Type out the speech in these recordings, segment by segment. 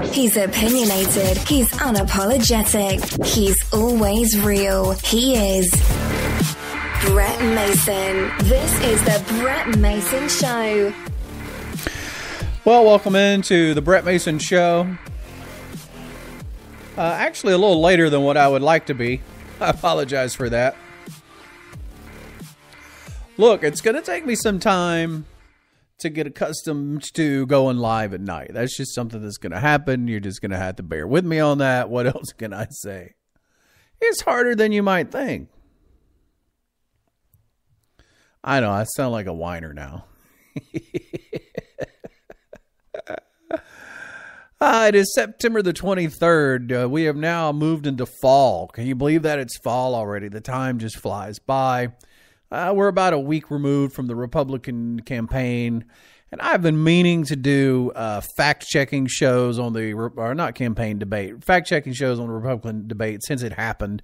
He's opinionated. He's unapologetic. He's always real. He is Brett Mason. This is the Brett Mason Show. Well, welcome into the Brett Mason Show. Actually, a little later than what I would like to be. I apologize for that. Look, it's going to take me some time to get accustomed to going live at night. That's just something that's going to happen. You're just going to have to bear with me on that. What else can I say? It's harder than you might think. I know, I sound like a whiner now. It is September the 23rd. We have now moved into fall. Can you believe that it's fall already? The time just flies by. We're about a week removed from the Republican campaign, and I've been meaning to do fact-checking shows on fact-checking shows on the Republican debate since it happened.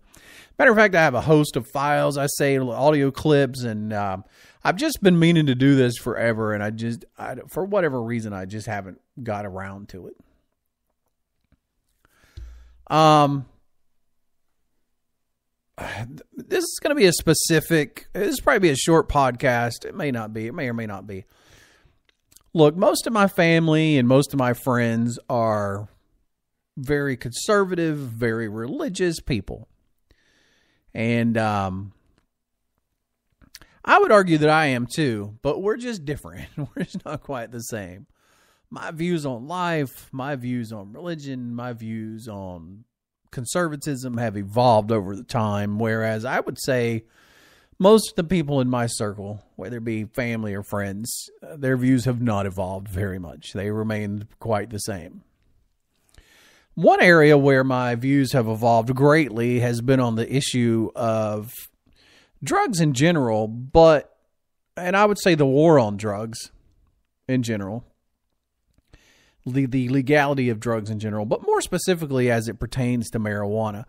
Matter of fact, I have a host of files, I say audio clips, and I've just been meaning to do this forever, and for whatever reason, I just haven't got around to it. This is going to be this is probably be a short podcast. It may not be. It may or may not be. Look, most of my family and most of my friends are very conservative, very religious people. And I would argue that I am too, but we're just different. We're just not quite the same. My views on life, my views on religion, my views on conservatism have evolved over the time, whereas I would say most of the people in my circle, whether it be family or friends, their views have not evolved very much. They remain quite the same. One area where my views have evolved greatly has been on the issue of drugs in general, and I would say the war on drugs in general. The legality of drugs in general, but more specifically as it pertains to marijuana.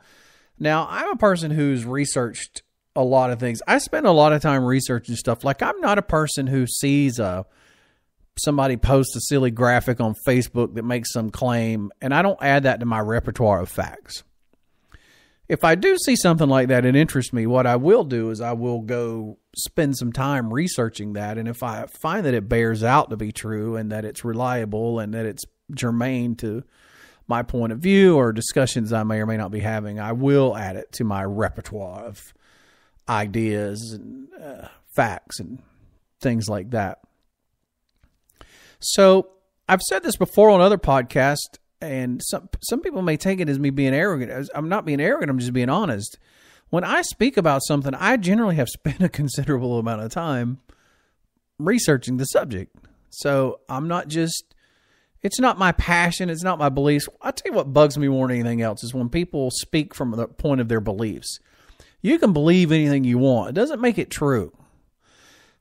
Now, I'm a person who's researched a lot of things. I spend a lot of time researching stuff. Like, I'm not a person who sees somebody post a silly graphic on Facebook that makes some claim, and I don't add that to my repertoire of facts. If I do see something like that and interests me, what I will do is I will go spend some time researching that. And if I find that it bears out to be true and that it's reliable and that it's germane to my point of view or discussions I may or may not be having, I will add it to my repertoire of ideas and facts and things like that. So I've said this before on other podcasts, and some people may take it as me being arrogant. I'm not being arrogant. I'm just being honest. When I speak about something, I generally have spent a considerable amount of time researching the subject. So it's not my passion. It's not my beliefs. I'll tell you what bugs me more than anything else is when people speak from the point of their beliefs. You can believe anything you want. It doesn't make it true.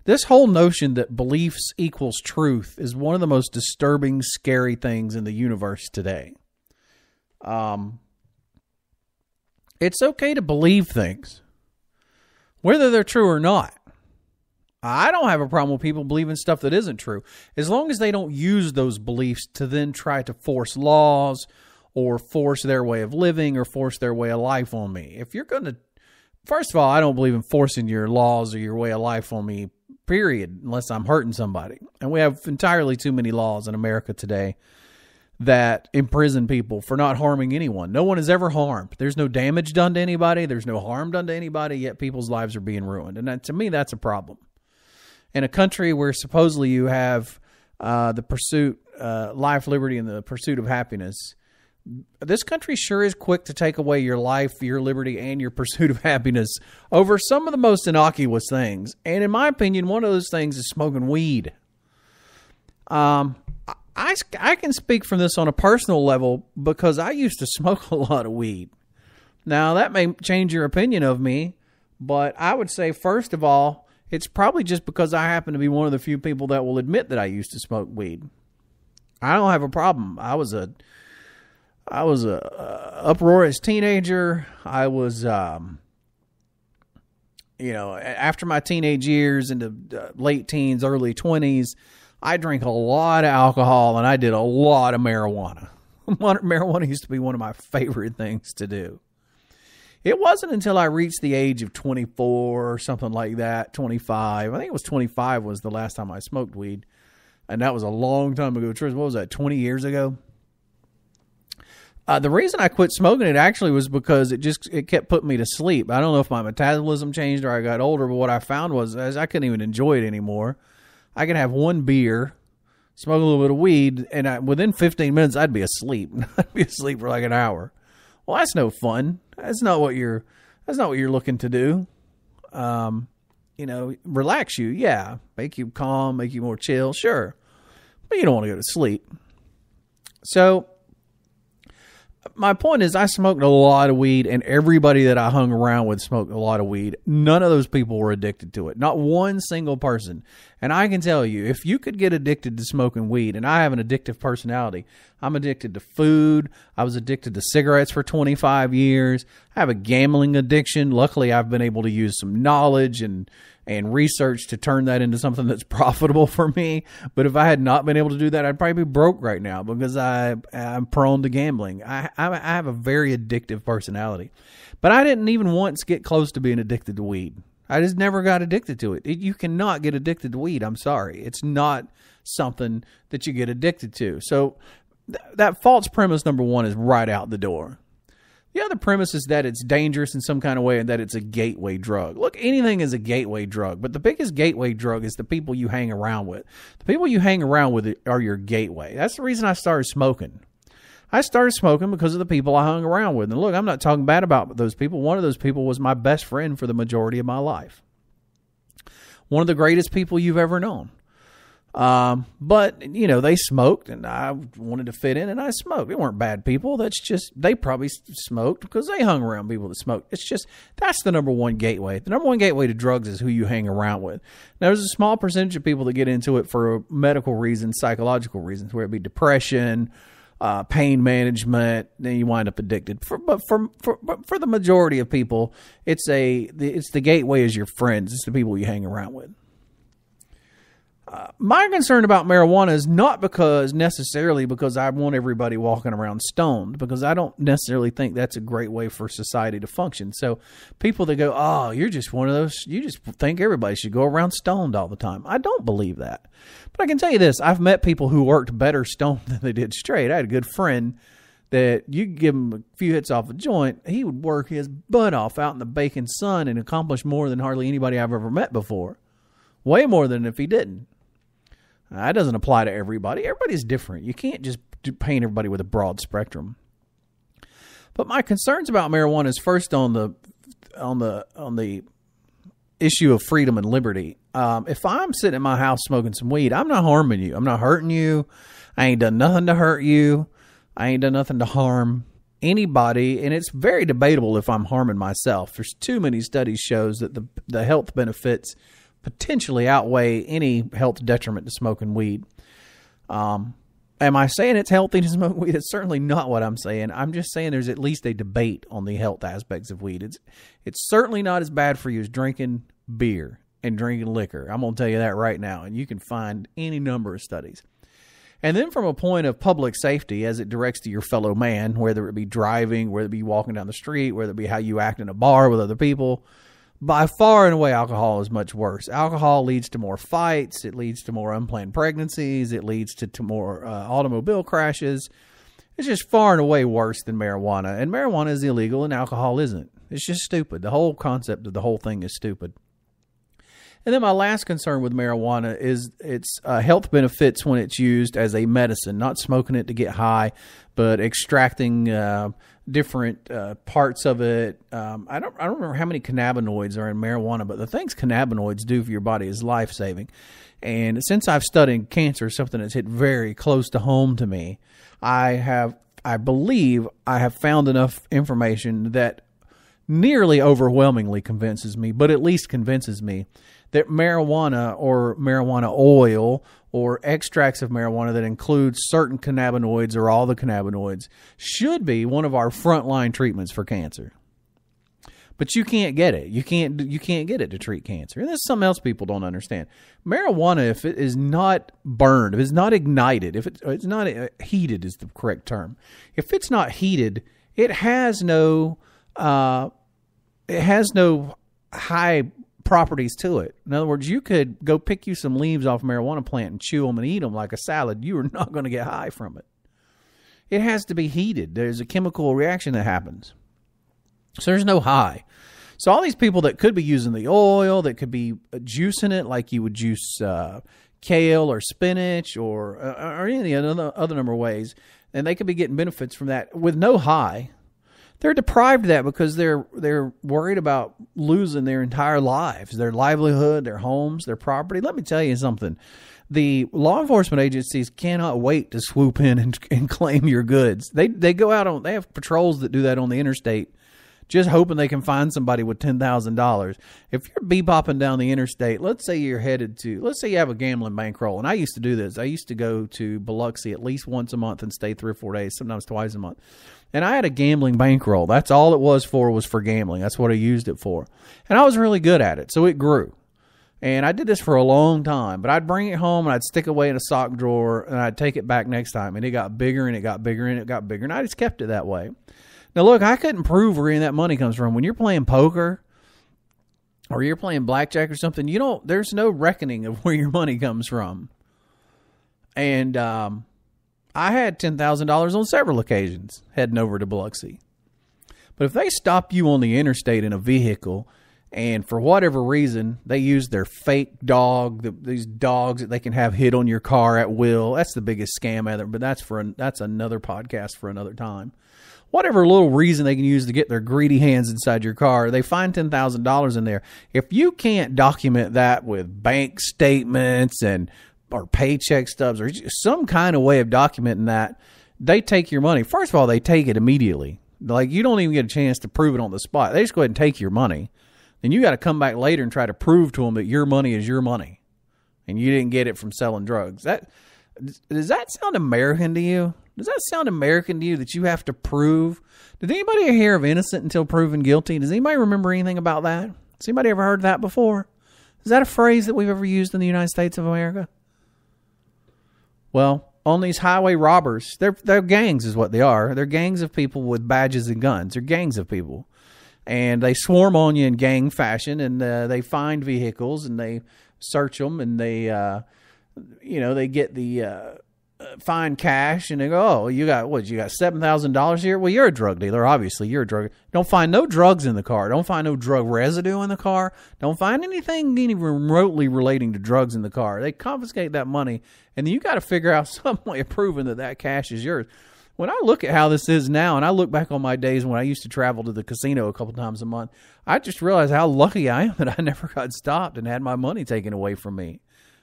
This whole notion that beliefs equals truth is one of the most disturbing, scary things in the universe today. It's okay to believe things, whether they're true or not. I don't have a problem with people believing stuff that isn't true, as long as they don't use those beliefs to then try to force laws or force their way of living or force their way of life on me. If you're going to, first of all, I don't believe in forcing your laws or your way of life on me, period, unless I'm hurting somebody. And we have entirely too many laws in America today that imprison people for not harming anyone. No one is ever harmed. There's no damage done to anybody. There's no harm done to anybody, yet people's lives are being ruined. And to me, that's a problem. In a country where supposedly you have the pursuit, life, liberty, and the pursuit of happiness, this country sure is quick to take away your life, your liberty, and your pursuit of happiness over some of the most innocuous things. And in my opinion, one of those things is smoking weed. I can speak from this on a personal level because I used to smoke a lot of weed. Now, that may change your opinion of me, but I would say, first of all, it's probably just because I happen to be one of the few people that will admit that I used to smoke weed. I don't have a problem. I was a uproarious teenager. I was, after my teenage years into late teens, early 20s, I drank a lot of alcohol and I did a lot of marijuana. Marijuana used to be one of my favorite things to do. It wasn't until I reached the age of 24 or something like that, 25. I think it was 25 was the last time I smoked weed. And that was a long time ago. What was that, 20 years ago? The reason I quit smoking it actually was because it kept putting me to sleep. I don't know if my metabolism changed or I got older, but what I found was as I couldn't even enjoy it anymore. I could have one beer, smoke a little bit of weed, and within 15 minutes I'd be asleep. I'd be asleep for like an hour. Well, that's no fun. That's not what you're looking to do. Relax you, yeah. Make you calm, make you more chill, sure. But you don't want to go to sleep. So my point is I smoked a lot of weed, and everybody that I hung around with smoked a lot of weed. None of those people were addicted to it. Not one single person. And I can tell you, if you could get addicted to smoking weed, and I have an addictive personality. I'm addicted to food. I was addicted to cigarettes for 25 years. I have a gambling addiction. Luckily, I've been able to use some knowledge and research to turn that into something that's profitable for me. But if I had not been able to do that, I'd probably be broke right now because I'm prone to gambling. I have a very addictive personality. But I didn't even once get close to being addicted to weed. I just never got addicted to it. You cannot get addicted to weed. I'm sorry. It's not something that you get addicted to. So that false premise number one is right out the door. The other premise is that it's dangerous in some kind of way and that it's a gateway drug. Look, anything is a gateway drug, but the biggest gateway drug is the people you hang around with. The people you hang around with are your gateway. That's the reason I started smoking. I started smoking because of the people I hung around with. And look, I'm not talking bad about those people. One of those people was my best friend for the majority of my life. One of the greatest people you've ever known. But, they smoked and I wanted to fit in and I smoked. They weren't bad people. That's just, they probably smoked because they hung around people that smoked. It's just, that's the number one gateway. The number one gateway to drugs is who you hang around with. Now, there's a small percentage of people that get into it for medical reasons, psychological reasons, where it be depression, pain management, then you wind up addicted. But for the majority of people, it's the gateway is your friends. It's the people you hang around with. My concern about marijuana is not necessarily because I want everybody walking around stoned, because I don't necessarily think that's a great way for society to function. So people that go, oh, you're just one of those, you just think everybody should go around stoned all the time. I don't believe that. But I can tell you this, I've met people who worked better stoned than they did straight. I had a good friend that you give him a few hits off a joint, he would work his butt off out in the baking sun and accomplish more than hardly anybody I've ever met before. Way more than if he didn't. That doesn't apply to everybody. Everybody's different. You can't just paint everybody with a broad spectrum. But my concerns about marijuana is first on the issue of freedom and liberty. If I'm sitting in my house smoking some weed, I'm not harming you. I'm not hurting you. I ain't done nothing to hurt you. I ain't done nothing to harm anybody. And it's very debatable if I'm harming myself. There's too many studies shows that the health benefits potentially outweigh any health detriment to smoking weed. Am I saying it's healthy to smoke weed? It's certainly not what I'm saying. I'm just saying there's at least a debate on the health aspects of weed. It's certainly not as bad for you as drinking beer and drinking liquor. I'm going to tell you that right now. And you can find any number of studies. And then from a point of public safety, as it directs to your fellow man, whether it be driving, whether it be walking down the street, whether it be how you act in a bar with other people, by far and away, alcohol is much worse. Alcohol leads to more fights. It leads to more unplanned pregnancies. It leads to more automobile crashes. It's just far and away worse than marijuana. And marijuana is illegal and alcohol isn't. It's just stupid. The whole concept of the whole thing is stupid. And then my last concern with marijuana is its health benefits when it's used as a medicine, not smoking it to get high, but extracting different parts of it. I don't remember how many cannabinoids are in marijuana, but the things cannabinoids do for your body is life-saving. And since I've studied cancer, something that's hit very close to home to me, I believe I have found enough information that nearly overwhelmingly convinces me, but at least convinces me that marijuana or marijuana oil or extracts of marijuana that include certain cannabinoids or all the cannabinoids should be one of our frontline treatments for cancer. but you can't get it. You can't get it to treat cancer. And that's something else people don't understand. Marijuana, if it is not burned, if it's not ignited, if it's not heated is the correct term. If it's not heated, it has no high properties to it. In other words, you could go pick you some leaves off a marijuana plant and chew them and eat them like a salad. You are not going to get high from it. It has to be heated. There's a chemical reaction that happens. So there's no high. So all these people that could be using the oil, that could be juicing it like you would juice kale or spinach or any other number of ways, and they could be getting benefits from that with no high. They're deprived of that because they're worried about losing their entire lives, their livelihood, their homes, their property. Let me tell you something. The law enforcement agencies cannot wait to swoop in and claim your goods. They go out they have patrols that do that on the interstate, just hoping they can find somebody with $10,000. If you're bebopping down the interstate, let's say you have a gambling bankroll. And I used to do this. I used to go to Biloxi at least once a month and stay 3 or 4 days, sometimes twice a month. And I had a gambling bankroll. That's all it was for gambling. That's what I used it for. And I was really good at it, so it grew. And I did this for a long time, but I'd bring it home and I'd stick it away in a sock drawer and I'd take it back next time. And it got bigger and it got bigger and it got bigger. And I just kept it that way. Now, look, I couldn't prove where any of that money comes from. When you're playing poker or you're playing blackjack or something, there's no reckoning of where your money comes from. And I had $10,000 on several occasions heading over to Biloxi. But if they stop you on the interstate in a vehicle and for whatever reason they use their fake dog, these dogs that they can have hit on your car at will, that's the biggest scam ever. But that's another podcast for another time. Whatever little reason they can use to get their greedy hands inside your car, they find $10,000 in there. If you can't document that with bank statements or paycheck stubs or some kind of way of documenting that, they take your money. First of all, they take it immediately. Like, you don't even get a chance to prove it on the spot. They just go ahead and take your money. Then you got to come back later and try to prove to them that your money is your money and you didn't get it from selling drugs. Does that sound American to you? Does that sound American to you that you have to prove? Did anybody hear of innocent until proven guilty? Does anybody remember anything about that? Has anybody ever heard that before? Is that a phrase that we've ever used in the United States of America? Well, on these highway robbers, they're gangs is what they are. They're gangs of people with badges and guns. They're gangs of people. And they swarm on you in gang fashion, and they find vehicles, and they search them, and they get the find cash, and they go, oh, you got $7,000 here? Well, you're a drug dealer. Obviously, you're a drug. Don't find no drugs in the car. Don't find no drug residue in the car. Don't find anything even remotely relating to drugs in the car. They confiscate that money, and then you got to figure out some way of proving that cash is yours. When I look at how this is now, and I look back on my days when I used to travel to the casino a couple times a month, I just realize how lucky I am that I never got stopped and had my money taken away from me,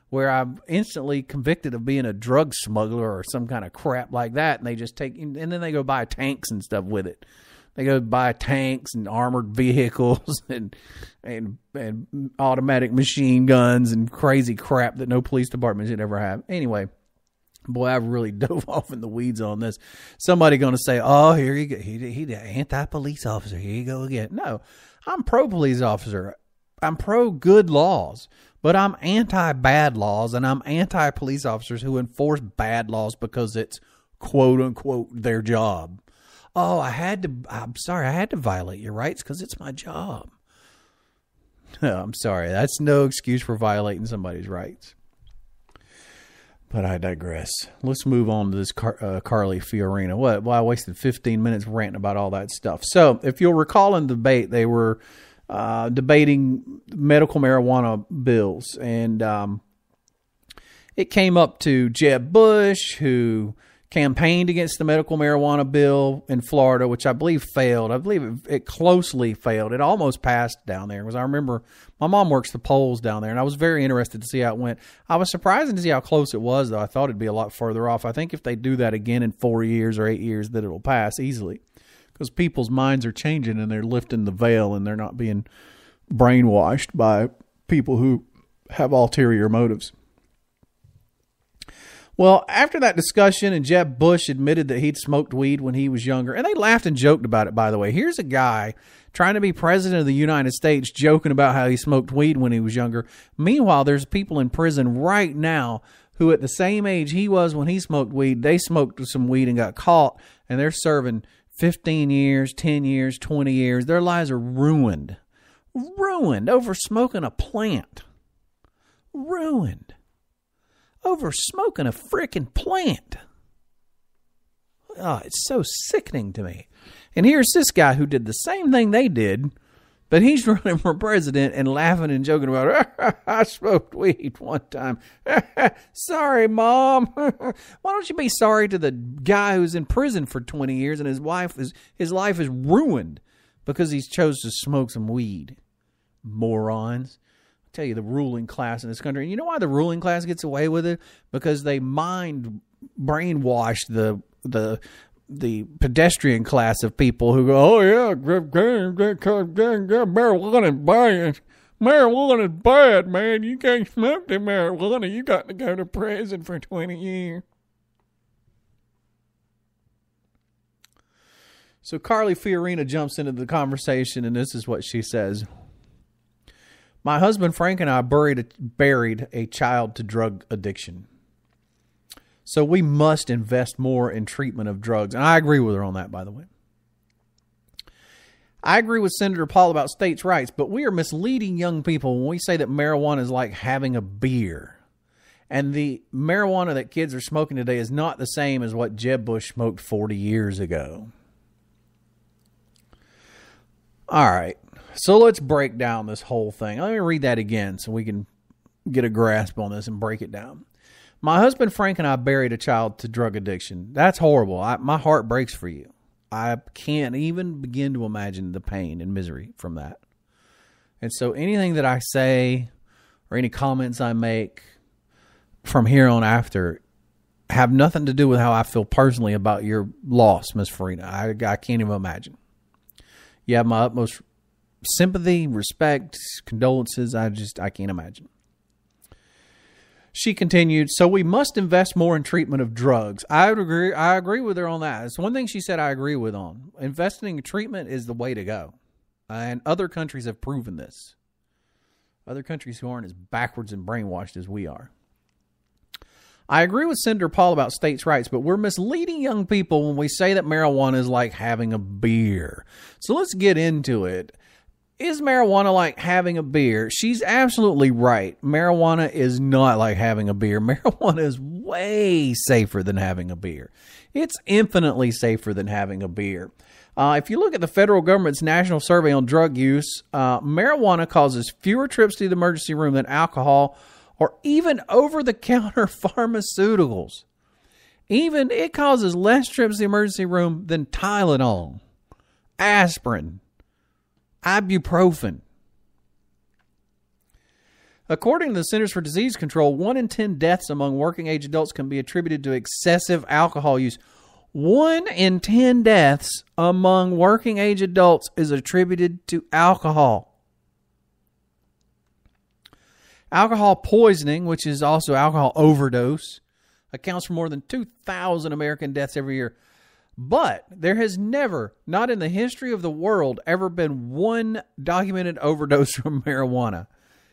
where I'm instantly convicted of being a drug smuggler or some kind of crap like that, and they just and then they go buy tanks and stuff with it. They go buy tanks and armored vehicles and automatic machine guns and crazy crap that no police department should ever have. Anyway, boy, I've really dove off in the weeds on this. Somebody going to say, oh, here you go. He's an anti-police officer. Here you go again. No, I'm pro-police officer. I'm pro-good laws. But I'm anti-bad laws, and I'm anti-police officers who enforce bad laws because it's, quote-unquote, their job. Oh, I'm sorry, I had to violate your rights because it's my job. No, I'm sorry. That's no excuse for violating somebody's rights. But I digress. Let's move on to this Carly Fiorina. Well, I wasted 15 minutes ranting about all that stuff. So, if you'll recall in the debate, they were debating medical marijuana bills, and it came up to Jeb Bush, who campaigned against the medical marijuana bill in Florida, which I believe failed. I believe it closely failed. It almost passed down there, because I remember my mom works the polls down there, and I was very interested to see how it went. I was surprised to see how close it was, though. I thought it'd be a lot further off. I think if they do that again in 4 years or 8 years, that it'll pass easily, because people's minds are changing and they're lifting the veil and they're not being brainwashed by people who have ulterior motives. Well, after that discussion, and Jeb Bush admitted that he'd smoked weed when he was younger, and they laughed and joked about it, by the way. Here's a guy trying to be president of the United States joking about how he smoked weed when he was younger. Meanwhile, there's people in prison right now who at the same age he was when he smoked weed, they smoked some weed and got caught, and they're serving 15 years, 10 years, 20 years. Their lives are ruined. Ruined over smoking a plant. Ruined over smoking a freaking plant. Oh, it's so sickening to me. And here's this guy who did the same thing they did, but he's running for president and laughing and joking about, I smoked weed one time. Sorry, Mom. Why don't you be sorry to the guy who's in prison for 20 years and his life is ruined because he chose to smoke some weed? Morons. Tell you, the ruling class in this country. And you know why the ruling class gets away with it? Because they brainwash the pedestrian class of people who go, oh yeah, marijuana is bad, man. You can't smoke the marijuana. You got to go to prison for 20 years. So Carly Fiorina jumps into the conversation, and this is what she says. My husband Frank and I buried a child to drug addiction. So we must invest more in treatment of drugs. And I agree with her on that, by the way. I agree with Senator Paul about states' rights, but we are misleading young people when we say that marijuana is like having a beer. And the marijuana that kids are smoking today is not the same as what Jeb Bush smoked 40 years ago. All right. So let's break down this whole thing. Let me read that again so we can get a grasp on this and break it down. My husband Frank and I buried a child to drug addiction. That's horrible. My heart breaks for you. I can't even begin to imagine the pain and misery from that. And so anything that I say or any comments I make from here on after have nothing to do with how I feel personally about your loss, Miss Farina. I can't even imagine. You have my utmost sympathy, respect, condolences. I can't imagine. She continued, so we must invest more in treatment of drugs. I agree with her on that. It's one thing she said I agree with on. Investing in treatment is the way to go. And other countries have proven this. Other countries who aren't as backwards and brainwashed as we are. I agree with Senator Paul about states' rights, but we're misleading young people when we say that marijuana is like having a beer. So let's get into it. Is marijuana like having a beer? She's absolutely right. Marijuana is not like having a beer. Marijuana is way safer than having a beer. It's infinitely safer than having a beer. If you look at the federal government's national survey on drug use, marijuana causes fewer trips to the emergency room than alcohol or even over-the-counter pharmaceuticals. Even it causes less trips to the emergency room than Tylenol, aspirin, ibuprofen. According to the Centers for Disease Control, 1 in 10 deaths among working age adults can be attributed to excessive alcohol use. 1 in 10 deaths among working age adults is attributed to alcohol. Alcohol poisoning, which is also alcohol overdose, accounts for more than 2,000 American deaths every year. But there has never, not in the history of the world, ever been one documented overdose from marijuana.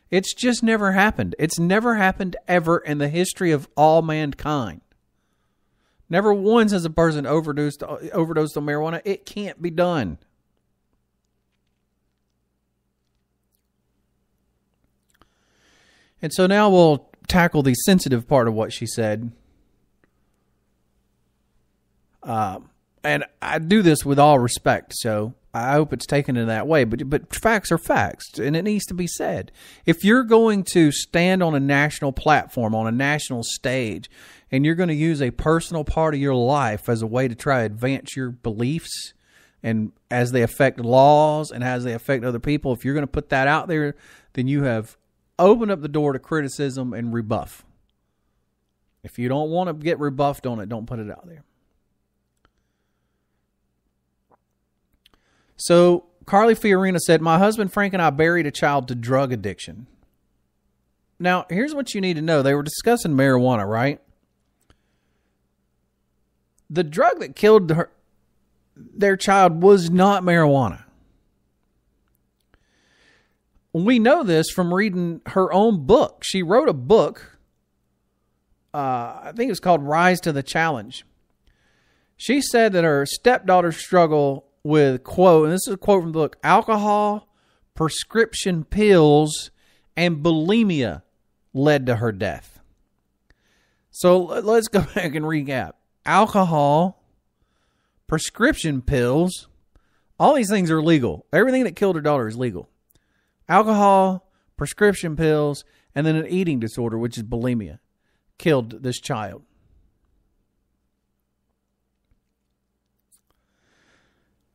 It's just never happened. It's never happened ever in the history of all mankind. Never once has a person overdosed on marijuana. It can't be done. And so now we'll tackle the sensitive part of what she said. And I do this with all respect, so I hope it's taken in that way. But facts are facts, and it needs to be said. If you're going to stand on a national platform, on a national stage, and you're going to use a personal part of your life as a way to try to advance your beliefs, and as they affect laws and as they affect other people, if you're going to put that out there, then you have opened up the door to criticism and rebuff. If you don't want to get rebuffed on it, don't put it out there. So Carly Fiorina said, my husband Frank and I buried a child to drug addiction. Now, here's what you need to know. They were discussing marijuana, right? The drug that killed their child was not marijuana. We know this from reading her own book. She wrote a book. I think it was called Rise to the Challenge. She said that her stepdaughter's struggle with, quote, and this is a quote from the book, alcohol, prescription pills, and bulimia led to her death. So let's go back and recap. Alcohol, prescription pills, all these things are legal. Everything that killed her daughter is legal. Alcohol, prescription pills, and then an eating disorder, which is bulimia, killed this child.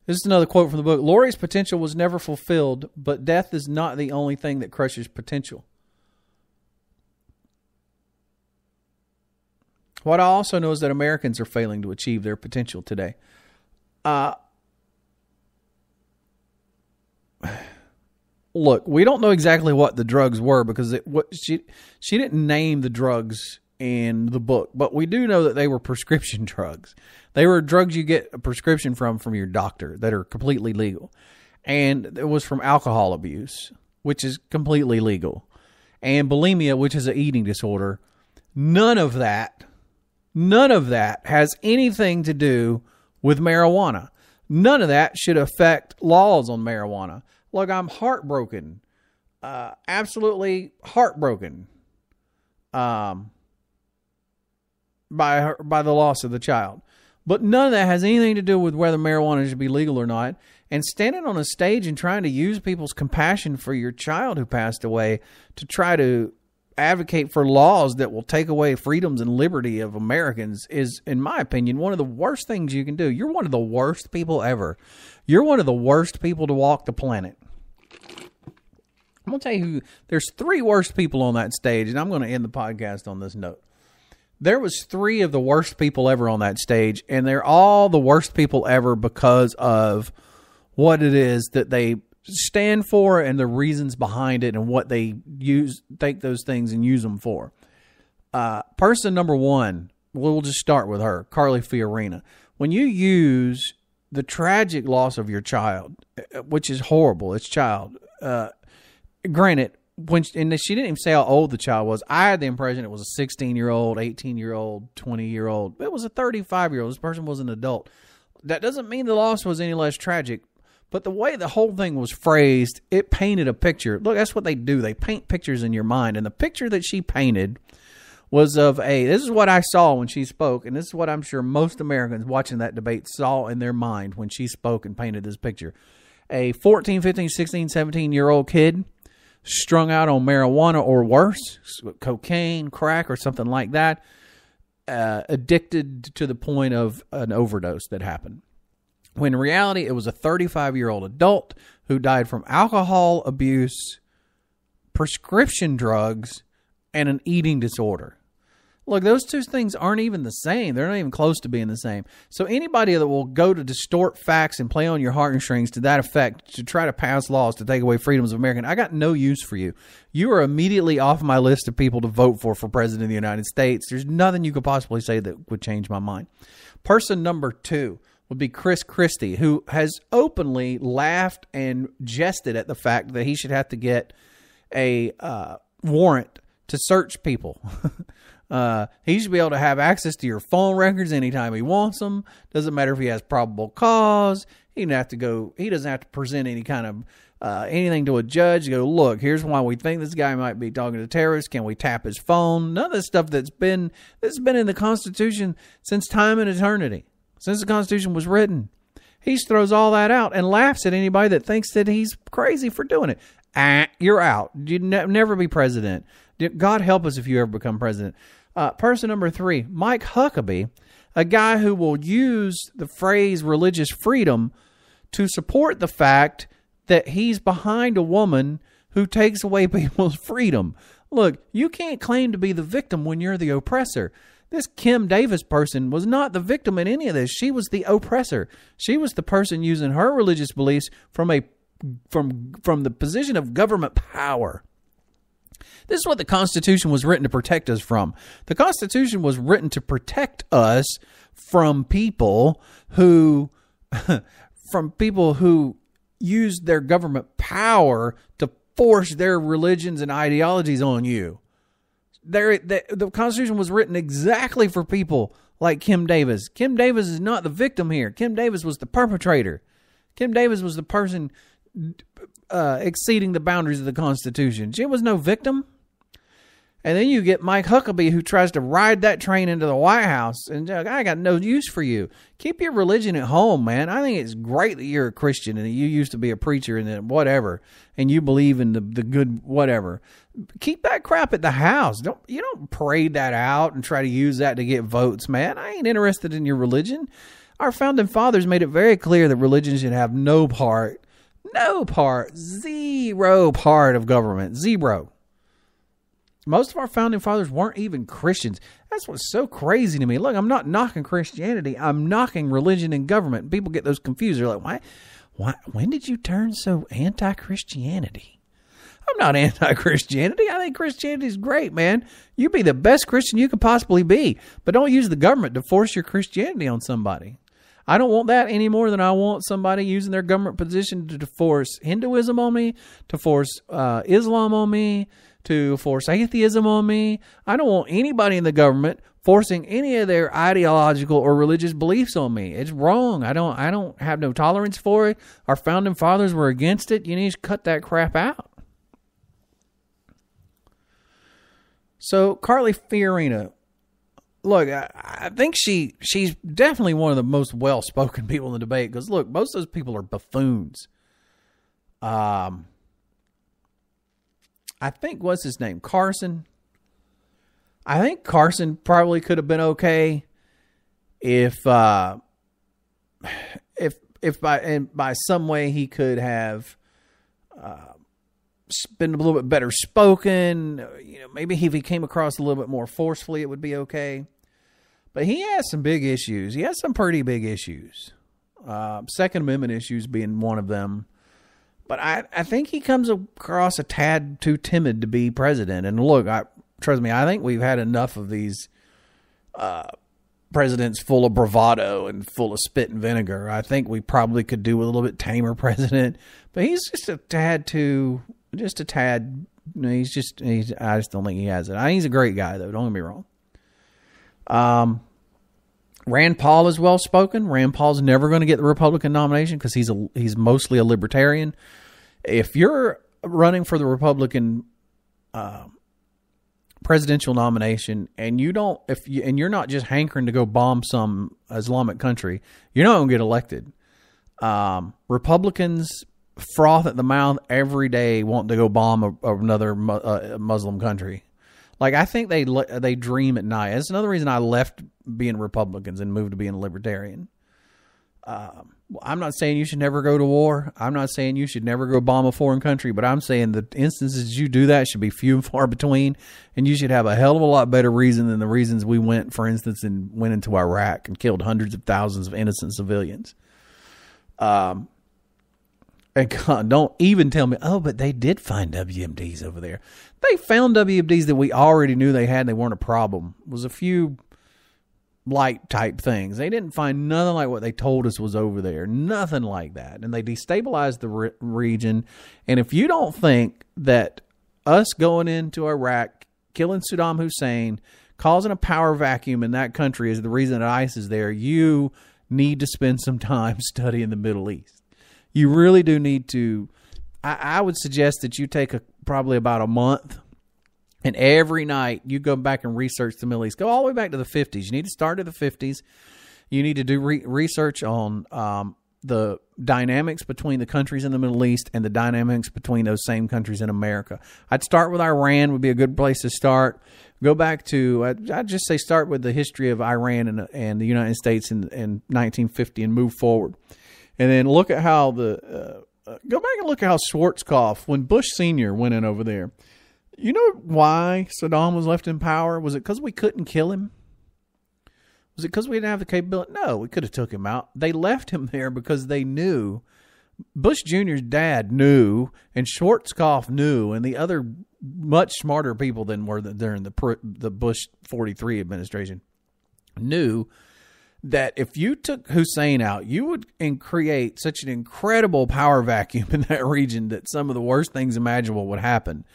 This is another quote from the book. Lori's potential was never fulfilled, but death is not the only thing that crushes potential. What I also know is that Americans are failing to achieve their potential today. Look, we don't know exactly what the drugs were because she didn't name the drugs in the book, but we do know that they were prescription drugs. They were drugs you get a prescription from your doctor that are completely legal. And it was from alcohol abuse, which is completely legal. And bulimia, which is an eating disorder. None of that has anything to do with marijuana. None of that should affect laws on marijuana. Look, I'm heartbroken. Absolutely heartbroken. By the loss of the child. But none of that has anything to do with whether marijuana should be legal or not. And standing on a stage and trying to use people's compassion for your child who passed away to try to advocate for laws that will take away freedoms and liberty of Americans is, in my opinion, one of the worst things you can do. You're one of the worst people ever. You're one of the worst people to walk the planet. I'm going to tell you who, there's 3 worst people on that stage, and I'm going to end the podcast on this note. There was 3 of the worst people ever on that stage, and they're all the worst people ever because of what it is that they stand for and the reasons behind it and what they take those things and use them for. Person number 1, we'll just start with her, Carly Fiorina. When you use the tragic loss of your child, which is horrible, it's child, granted, and she didn't even say how old the child was. I had the impression it was a 16-year-old, 18-year-old, 20-year-old. It was a 35-year-old. This person was an adult. That doesn't mean the loss was any less tragic, but the way the whole thing was phrased, it painted a picture. Look, that's what they do. They paint pictures in your mind, and the picture that she painted was of this is what I saw when she spoke, and this is what I'm sure most Americans watching that debate saw in their mind when she spoke and painted this picture. A 14, 15, 16, 17-year-old kid strung out on marijuana or worse, cocaine, crack, or something like that, addicted to the point of an overdose that happened. When in reality, it was a 35-year-old adult who died from alcohol abuse, prescription drugs, and an eating disorder. Look, those 2 things aren't even the same. They're not even close to being the same. So anybody that will go to distort facts and play on your heartstrings to that effect to try to pass laws to take away freedoms of Americans, I got no use for you. You are immediately off my list of people to vote for president of the United States. There's nothing you could possibly say that would change my mind. Person number 2 would be Chris Christie, who has openly laughed and jested at the fact that he should have to get a warrant to search people. He should be able to have access to your phone records anytime he wants them. Doesn't matter if he has probable cause. He doesn't have to present any kind of anything to a judge. Go, look, here's why we think this guy might be talking to terrorists. Can we tap his phone? None of this stuff that's been in the Constitution since time and eternity, since the Constitution was written. He throws all that out and laughs at anybody that thinks that he's crazy for doing it. You're out. You'd never be president. God help us if you ever become president. Person number 3, Mike Huckabee, a guy who will use the phrase religious freedom to support the fact that he's behind a woman who takes away people's freedom. Look, you can't claim to be the victim when you're the oppressor. This Kim Davis person was not the victim in any of this. She was the oppressor. She was the person using her religious beliefs from the position of government power. This is what the Constitution was written to protect us from. The Constitution was written to protect us from people who use their government power to force their religions and ideologies on you. The Constitution was written exactly for people like Kim Davis. Kim Davis is not the victim here. Kim Davis was the perpetrator. Kim Davis was the person exceeding the boundaries of the Constitution. She was no victim. And then you get Mike Huckabee, who tries to ride that train into the White House. And I got no use for you. Keep your religion at home, man. I think it's great that you're a Christian and that you used to be a preacher and whatever, and you believe in the good whatever. Keep that crap at the house. You don't parade that out and try to use that to get votes, man. I ain't interested in your religion. Our founding fathers made it very clear that religion should have zero part of government. Zero. Most of our founding fathers weren't even Christians. That's what's so crazy to me. Look, I'm not knocking Christianity. I'm knocking religion and government. People get those confused. They're like, why? When did you turn so anti-Christianity? I'm not anti-Christianity. I think Christianity is great, man. You be the best Christian you could possibly be, but don't use the government to force your Christianity on somebody. I don't want that any more than I want somebody using their government position to force Hinduism on me, to force Islam on me, to force atheism on me. I don't want anybody in the government forcing any of their ideological or religious beliefs on me. It's wrong. I don't have no tolerance for it. Our founding fathers were against it. You need to cut that crap out. So Carly Fiorina, look, I think she's definitely one of the most well-spoken people in the debate, because look, most of those people are buffoons. I think, what's his name? Carson. I think Carson probably could have been okay if by some way he could have been a little bit better spoken. You know, maybe if he came across a little bit more forcefully, it would be okay. But he has some big issues. He has some pretty big issues. Second Amendment issues being one of them. But I think he comes across a tad too timid to be president. And look, trust me, I think we've had enough of these presidents full of bravado and full of spit and vinegar. I think we probably could do with a little bit tamer president. But he's just a tad. I just don't think he has it. He's a great guy, though. Don't get me wrong. Rand Paul is well spoken. Rand Paul's never going to get the Republican nomination because he's mostly a libertarian. If you're running for the Republican presidential nomination and you're not just hankering to go bomb some Islamic country, you're not going to get elected. Republicans froth at the mouth every day wanting to go bomb another Muslim country. Like, I think they dream at night. That's another reason I left being Republicans and moved to being a libertarian. I'm not saying you should never go to war. I'm not saying you should never go bomb a foreign country, but I'm saying the instances you do that should be few and far between, and you should have a hell of a lot better reason than the reasons we went, for instance, and went into Iraq and killed hundreds of thousands of innocent civilians. And God, don't even tell me, oh, but they did find WMDs over there. They found WMDs that we already knew they had and they weren't a problem. It was a few light type things. They didn't find nothing like what they told us was over there. Nothing like that. And they destabilized the region. And if you don't think that us going into Iraq, killing Saddam Hussein, causing a power vacuum in that country is the reason that ICE is there, you need to spend some time studying the Middle East. You really do need to. I would suggest that you take probably about a month, and every night you go back and research the Middle East. Go all the way back to the 50s. You need to start at the 50s. You need to do research on the dynamics between the countries in the Middle East and the dynamics between those same countries in America. I'd start with Iran would be a good place to start. Go back to, I'd just say start with the history of Iran and the United States in 1950 and move forward. And then look at how go back and look at how Schwarzkopf, when Bush Sr. went in over there. You know why Saddam was left in power? Was it because we couldn't kill him? Was it because we didn't have the capability? No, we could have took him out. They left him there because they knew. Bush Jr.'s dad knew, and Schwarzkopf knew, and the other much smarter people than were during the Bush 43 administration knew that if you took Hussein out, you would create such an incredible power vacuum in that region that some of the worst things imaginable would happen.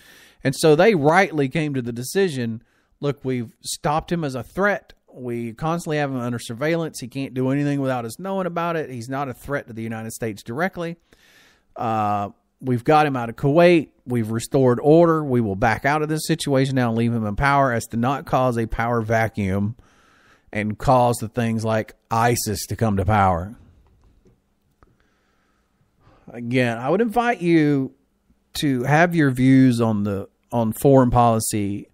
And so they rightly came to the decision, look, we've stopped him as a threat. We constantly have him under surveillance. He can't do anything without us knowing about it. He's not a threat to the United States directly. We've got him out of Kuwait. We've restored order. We will back out of this situation now and leave him in power as to not cause a power vacuum and cause the things like ISIS to come to power. Again, I would invite you to have your views on foreign policy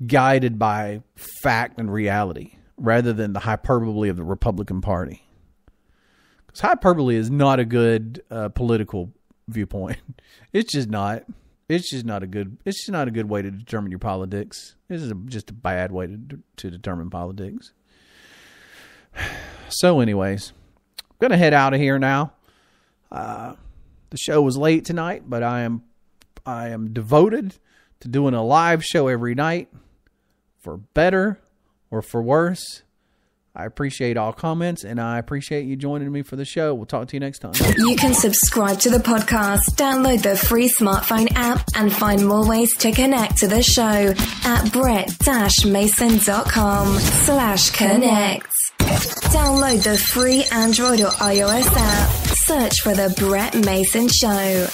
guided by fact and reality rather than the hyperbole of the Republican Party. Because hyperbole is not a good political viewpoint. It's just not. It's just not a good way to determine your politics. This is just a bad way to determine politics. So anyways, I'm going to head out of here now. The show was late tonight, but I am devoted to doing a live show every night, for better or for worse. I appreciate all comments, and I appreciate you joining me for the show. We'll talk to you next time. You can subscribe to the podcast, download the free smartphone app, and find more ways to connect to the show at brett-mason.com/connect. Download the free Android or iOS app. Search for The Brett Mason Show.